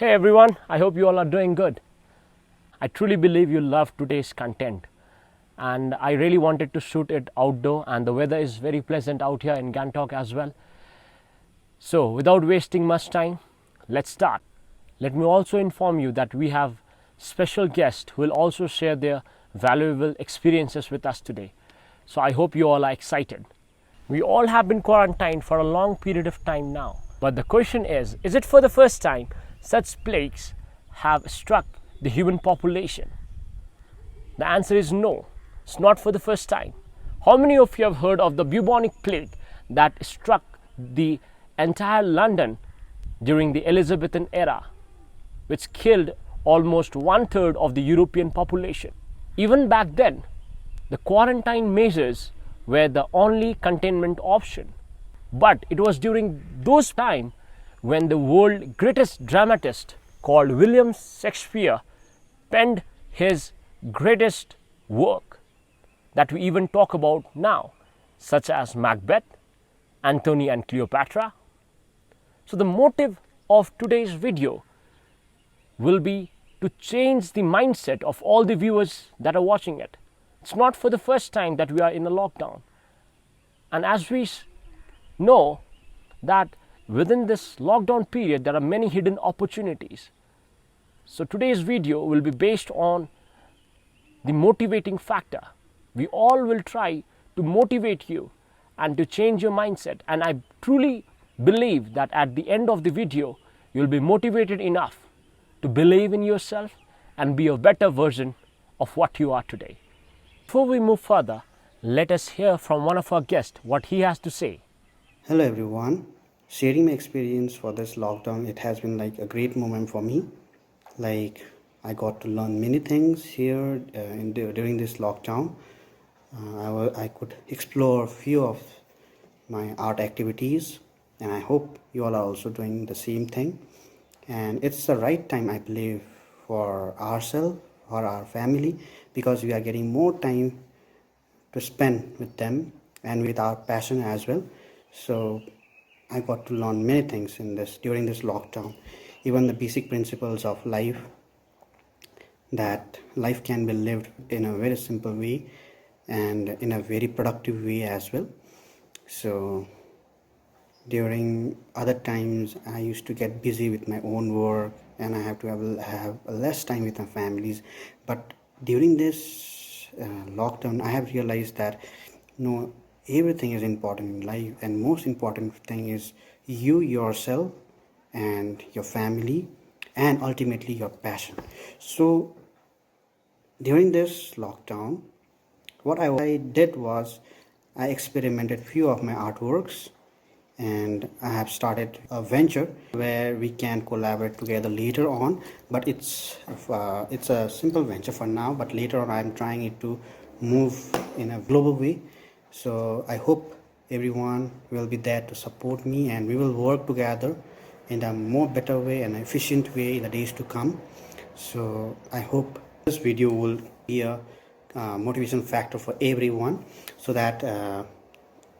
Hey everyone, I hope you all are doing good. I truly believe you love today's content and I really wanted to shoot it outdoor, and the weather is very pleasant out here in Gangtok as well. So without wasting much time, let's start. Let me also inform you that we have special guests who will also share their valuable experiences with us today. So I hope you all are excited. We all have been quarantined for a long period of time now. But the question is it for the first time such plagues have struck the human population? The answer is no, it's not for the first time. How many of you have heard of the bubonic plague that struck the entire London during the Elizabethan era, which killed almost 1/3 of the European population? Even back then, the quarantine measures were the only containment option. But it was during those times when the world's greatest dramatist called William Shakespeare penned his greatest work that we even talk about now, such as Macbeth, Antony and Cleopatra. So the motive of today's video will be to change the mindset of all the viewers that are watching it. It's not for the first time that we are in a lockdown. And as we know that within this lockdown period, there are many hidden opportunities. So today's video will be based on the motivating factor. We all will try to motivate you and to change your mindset. And I truly believe that at the end of the video, you'll be motivated enough to believe in yourself and be a better version of what you are today. Before we move further, let us hear from one of our guests what he has to say. Hello everyone. Sharing my experience for this lockdown, it has been like a great moment for me. Like I got to learn many things here during this lockdown. I could explore a few of my art activities, and I hope you all are also doing the same thing. And it's the right time, I believe, for ourselves, for our family, because we are getting more time to spend with them and with our passion as well. So I got to learn many things during this lockdown, even the basic principles of life, that life can be lived in a very simple way and in a very productive way as well. So during other times, I used to get busy with my own work and I have to have less time with my families. But during this lockdown, I have realized that no, everything is important in life, and most important thing is you yourself and your family and ultimately your passion. So during this lockdown, what I did was I experimented few of my artworks, and I have started a venture where we can collaborate together later on. But it's a simple venture for now, but later on I'm trying it to move in a global way. So I hope everyone will be there to support me, and we will work together in a more better way and efficient way in the days to come. So I hope this video will be a motivation factor for everyone, so that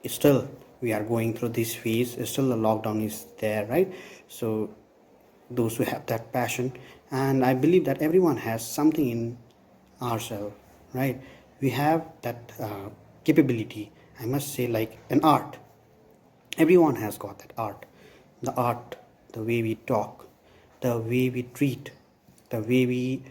still we are going through this phase, still the lockdown is there, right? So those who have that passion, and I believe that everyone has something in ourselves, right? We have that capability, I must say, like an art. Everyone has got that art. The way we talk, the way we treat, the way we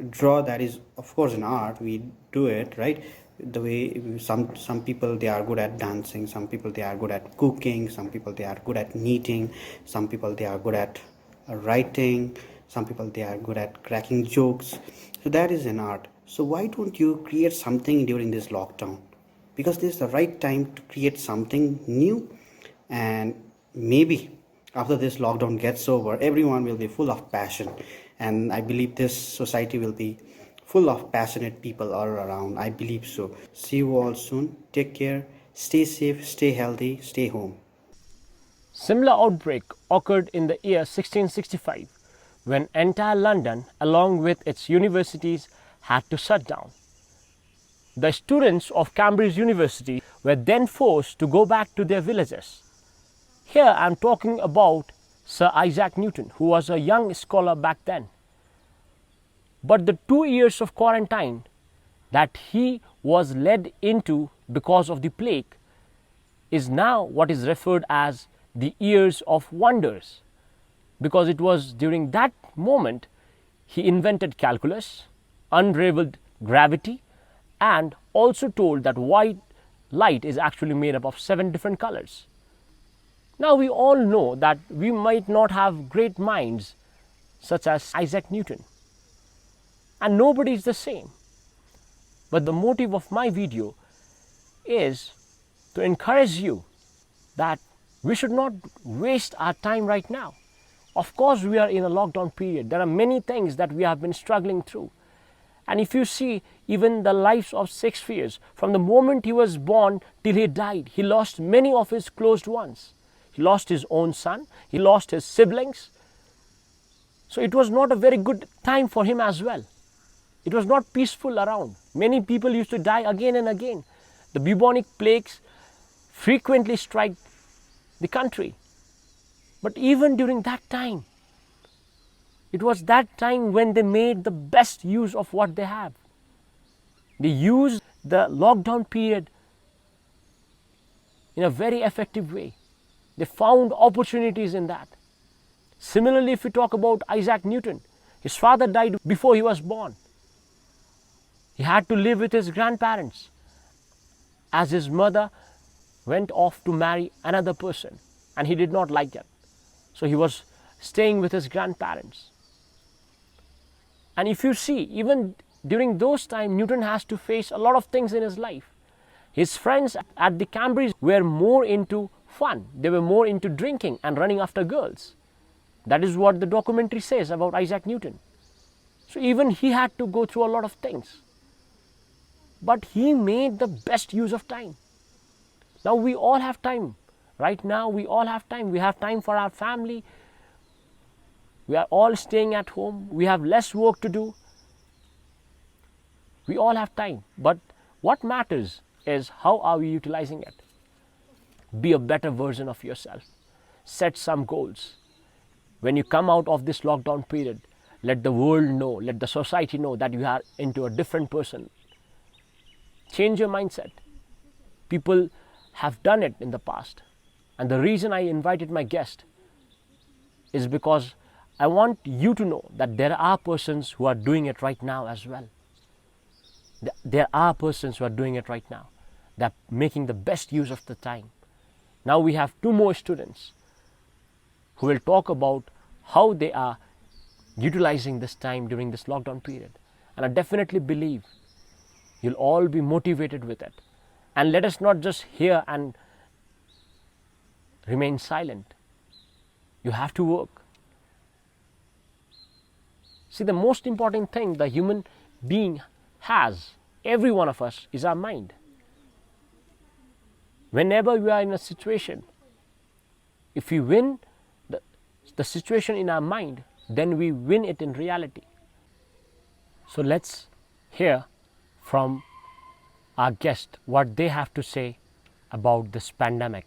draw, that is of course an art. We do it, right? The way some people, they are good at dancing, some people they are good at cooking, some people they are good at knitting, some people they are good at writing, some people they are good at cracking jokes. So that is an art. So why don't you create something during this lockdown? Because this is the right time to create something new, and maybe after this lockdown gets over, everyone will be full of passion, and I believe this society will be full of passionate people all around. I believe so. See you all soon. Take care. Stay safe, stay healthy, stay home. Similar outbreak occurred in the year 1665 when entire London along with its universities had to shut down. The students of Cambridge University were then forced to go back to their villages. Here I am talking about Sir Isaac Newton, who was a young scholar back then. But the 2 years of quarantine that he was led into because of the plague is now what is referred as the years of wonders, because it was during that moment he invented calculus, unraveled gravity, and also told that white light is actually made up of 7 different colors. Now we all know that we might not have great minds such as Isaac Newton, and nobody is the same. But the motive of my video is to encourage you that we should not waste our time right now. Of course, we are in a lockdown period. There are many things that we have been struggling through. And if you see even the lives of Shakespeare, from the moment he was born till he died, he lost many of his closed ones. He lost his own son, he lost his siblings. So it was not a very good time for him as well. It was not peaceful around. Many people used to die again and again. The bubonic plagues frequently strike the country. But even during that time, it was that time when they made the best use of what they have. They used the lockdown period in a very effective way. They found opportunities in that. Similarly, if we talk about Isaac Newton, his father died before he was born. He had to live with his grandparents as his mother went off to marry another person, and he did not like that. So he was staying with his grandparents. And if you see, even during those times, Newton has to face a lot of things in his life. His friends at the Cambridge were more into fun. They were more into drinking and running after girls. That is what the documentary says about Isaac Newton. So even he had to go through a lot of things. But he made the best use of time. Now we all have time. Right now we all have time. We have time for our family. We are all staying at home. We have less work to do. We all have time. But what matters is how are we utilizing it. Be a better version of yourself. Set some goals. When you come out of this lockdown period, let the world know, let the society know that you are into a different person. Change your mindset. People have done it in the past. And the reason I invited my guest is because I want you to know that there are persons who are doing it right now as well. There are persons who are doing it right now. They're making the best use of the time. Now we have 2 more students who will talk about how they are utilizing this time during this lockdown period. And I definitely believe you'll all be motivated with it. And let us not just hear and remain silent. You have to work. See, the most important thing the human being has, every one of us, is our mind. Whenever we are in a situation, if we win the situation in our mind, then we win it in reality. So let's hear from our guest what they have to say about this pandemic.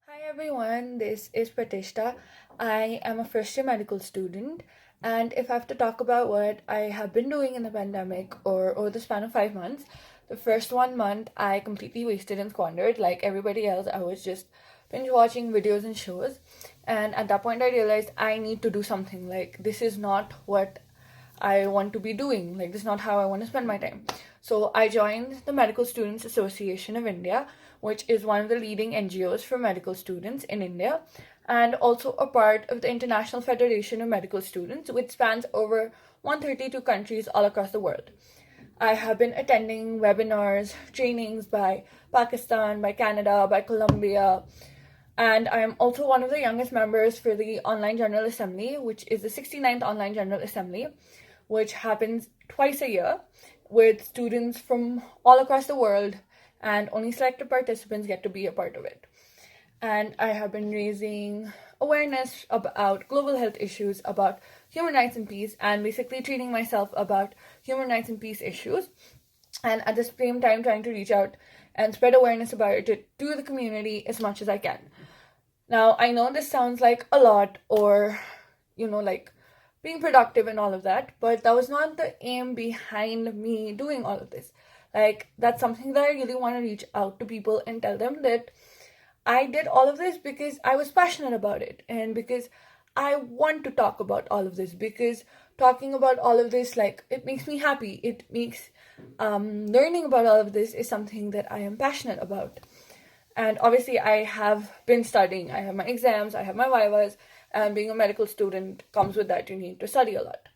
Hi everyone, this is Pratishta. I am a first year medical student, and if I have to talk about what I have been doing in the pandemic or over the span of 5 months, the first 1 month I completely wasted and squandered. Like everybody else, I was just binge watching videos and shows, and at that point I realized I need to do something. Like, this is not what I want to be doing. Like, this is not how I want to spend my time. So I joined the Medical Students Association of India, which is one of the leading NGOs for medical students in India, and also a part of the International Federation of Medical Students, which spans over 132 countries all across the world. I have been attending webinars, trainings by Pakistan, by Canada, by Colombia, and I am also one of the youngest members for the Online General Assembly, which is the 69th Online General Assembly, which happens twice a year with students from all across the world, and only selected participants get to be a part of it. And I have been raising awareness about global health issues, about human rights and peace, and basically training myself about human rights and peace issues, and at the same time trying to reach out and spread awareness about it to the community as much as I can. Now, I know this sounds like a lot, or, like being productive and all of that, but that was not the aim behind me doing all of this. Like, that's something that I really want to reach out to people and tell them that I did all of this because I was passionate about it and because I want to talk about all of this, because talking about all of this, like, it makes me happy. It makes learning about all of this is something that I am passionate about. And obviously, I have been studying. I have my exams, I have my vivas, and being a medical student comes with that. You need to study a lot.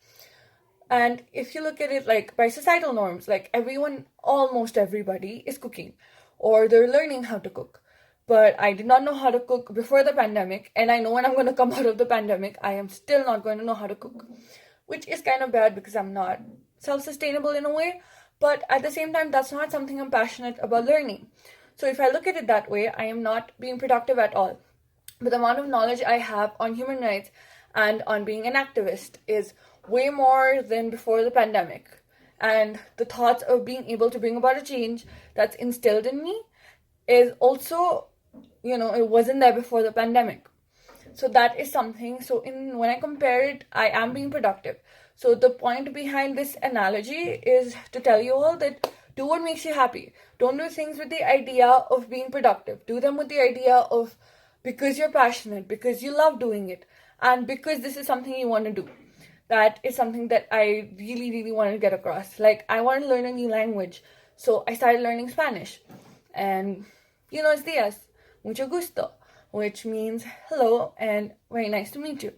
And if you look at it like by societal norms, like everyone, almost everybody is cooking or they're learning how to cook. But I did not know how to cook before the pandemic, and I know when I'm going to come out of the pandemic, I am still not going to know how to cook, which is kind of bad because I'm not self sustainable in a way. But at the same time, that's not something I'm passionate about learning. So if I look at it that way, I am not being productive at all. But the amount of knowledge I have on human rights and on being an activist is way more than before the pandemic. And the thoughts of being able to bring about a change that's instilled in me is also, it wasn't there before the pandemic. So that is something. So in when I compare it, I am being productive. So the point behind this analogy is to tell you all that do what makes you happy. Don't do things with the idea of being productive. Do them with the idea of because you're passionate, because you love doing it, and because this is something you want to do. That is something that I really, really wanted to get across. Like, I want to learn a new language. So I started learning Spanish. And, it's días, mucho gusto, which means hello and very nice to meet you.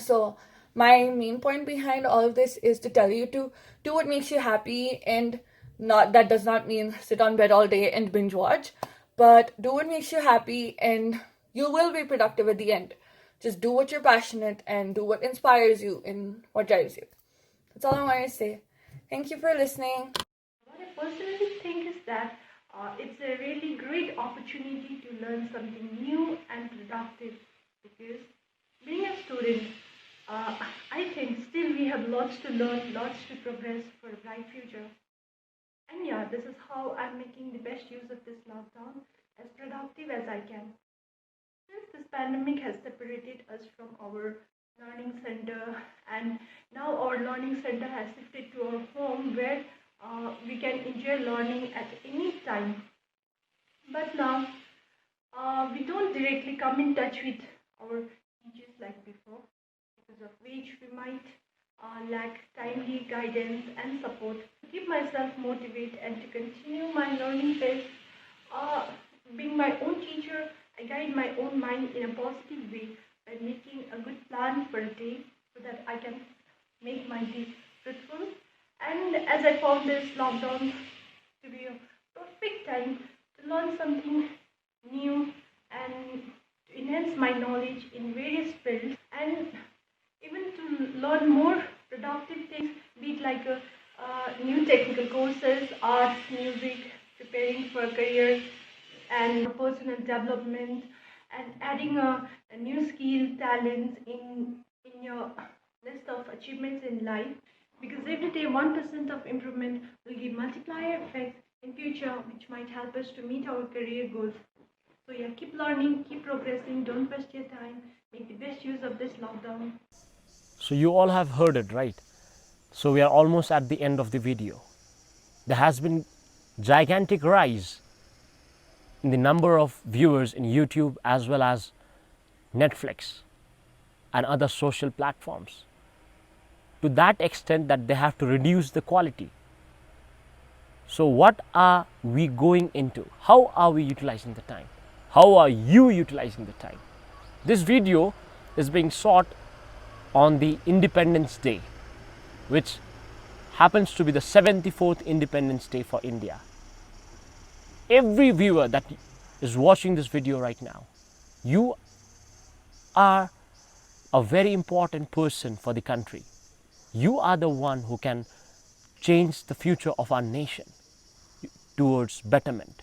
So, my main point behind all of this is to tell you to do what makes you happy, and not that does not mean sit on bed all day and binge watch, but do what makes you happy and you will be productive at the end. Just do what you're passionate and do what inspires you and what drives you. That's all I want to say. Thank you for listening. What I personally think is that it's a really great opportunity to learn something new and productive, because being a student, I think still we have lots to learn, lots to progress for a bright future. And yeah, this is how I'm making the best use of this lockdown, as productive as I can. Since this pandemic has separated us from our learning center, and now our learning center has shifted to our home where we can enjoy learning at any time. But now we don't directly come in touch with our teachers like before, because of which we might lack timely guidance and support. To keep myself motivated and to continue my learning pace, uh, being my own teacher, I guide my own mind in a positive way by making a good plan for a day so that I can make my day fruitful. And as I found this lockdown to be a perfect time to learn something new and to enhance my knowledge in various fields, and even to learn more productive things, be it like new technical courses, arts, music, preparing for a career, and personal development, and adding a new skill, talents in your list of achievements in life. Because every day 1% of improvement will give multiplier effects in future, which might help us to meet our career goals. So yeah, keep learning, keep progressing, don't waste your time, make the best use of this lockdown. So you all have heard it, right? So we are almost at the end of the video. There has been gigantic rise in the number of viewers in YouTube as well as Netflix and other social platforms, to that extent that they have to reduce the quality. So what are we going into? How are we utilizing the time? How are you utilizing the time? This video is being shot on the Independence Day, which happens to be the 74th Independence Day for India. Every viewer that is watching this video right now, you are a very important person for the country. You are the one who can change the future of our nation towards betterment.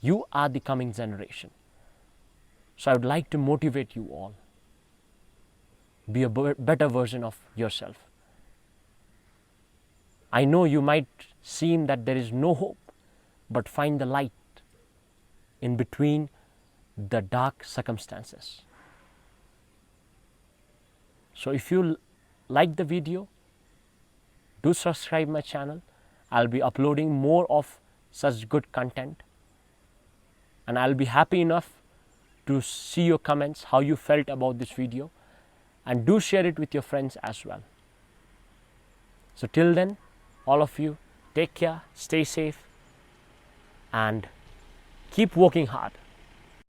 You are the coming generation. So I would like to motivate you all. Be a better version of yourself. I know you might seem that there is no hope, but find the light in between the dark circumstances. So if you like the video, do subscribe my channel. I'll be uploading more of such good content, and I'll be happy enough to see your comments, how you felt about this video, and do share it with your friends as well. So till then, all of you, take care, stay safe, and keep working hard.